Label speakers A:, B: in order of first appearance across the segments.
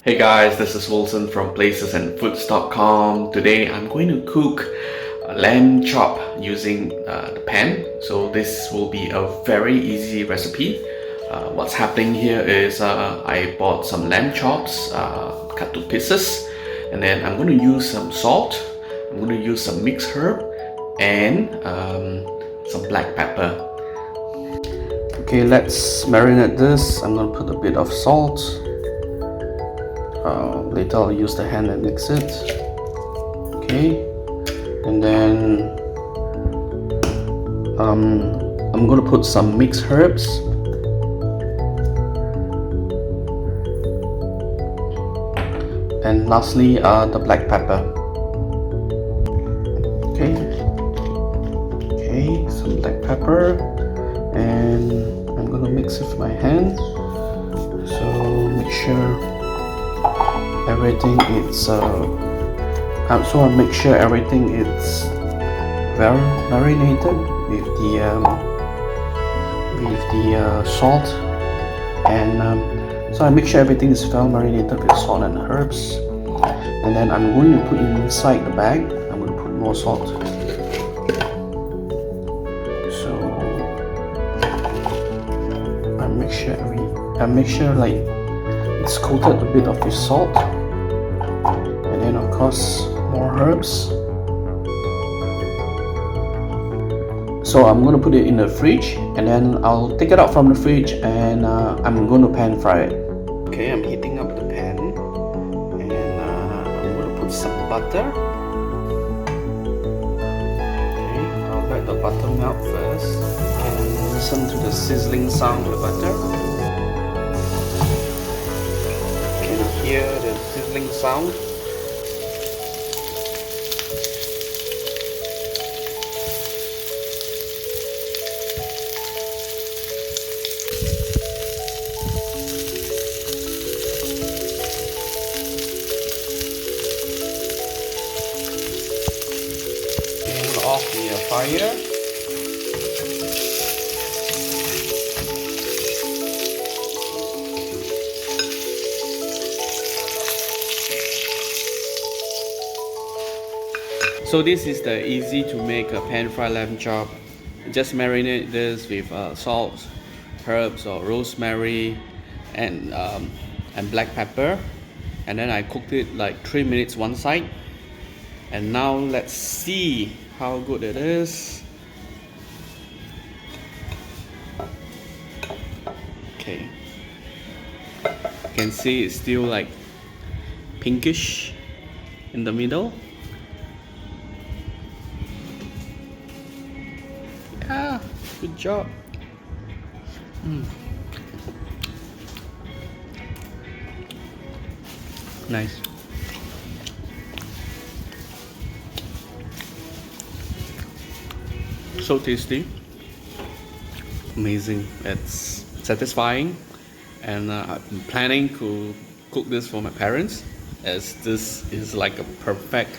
A: Hey guys, this is Wilson from placesandfoods.com. Today I'm going to cook a lamb chop using the pan. So this will be a very easy recipe. What's happening here is I bought some lamb chops cut to pieces, and then I'm going to use some salt. I'm going to use some mixed herb and some black pepper. Okay, let's marinate this. I'm going to put a bit of salt. Later I'll use the hand and mix it. Okay, and then I'm gonna put some mixed herbs. And lastly, the black pepper. Okay, some black pepper, and I'm gonna mix it with my hand. So make sure everything is so I make sure everything is well marinated with the salt, and so I make sure everything is well marinated with salt and herbs, and then I'm going to put inside the bag. I'm going to put more salt. So I make sure like it's coated a bit of the salt, and then of course more herbs. So I'm going to put it in the fridge, and then I'll take it out from the fridge, and I'm going to pan fry it. Okay, I'm heating up the pan, and I'm going to put some butter. Okay, I'll let the butter melt first, and listen to the sizzling sound of the butter. Hear the sizzling sound. And off the fire. So this is the easy to make a pan fried lamb chop. Just marinate this with salt, herbs or rosemary, and black pepper, and then I cooked it like 3 minutes one side. And now let's see how good it is. Okay, you can see it's still like pinkish in the middle. Yeah, good job. Nice. So tasty. Amazing. It's satisfying, and I'm planning to cook this for my parents, as this is like a perfect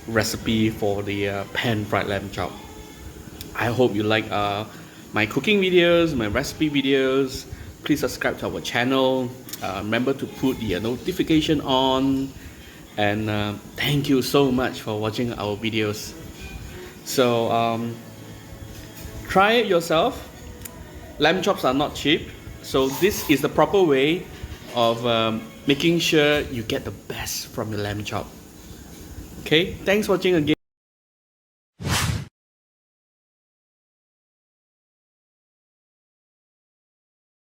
A: recipe for the pan fried lamb chop. I hope you like my cooking videos, my recipe videos. Please subscribe to our channel. Remember to put the notification on, and thank you so much for watching our videos. So try it yourself. Lamb chops are not cheap, so this is the proper way of making sure you get the best from your lamb chop. Okay, thanks for watching again.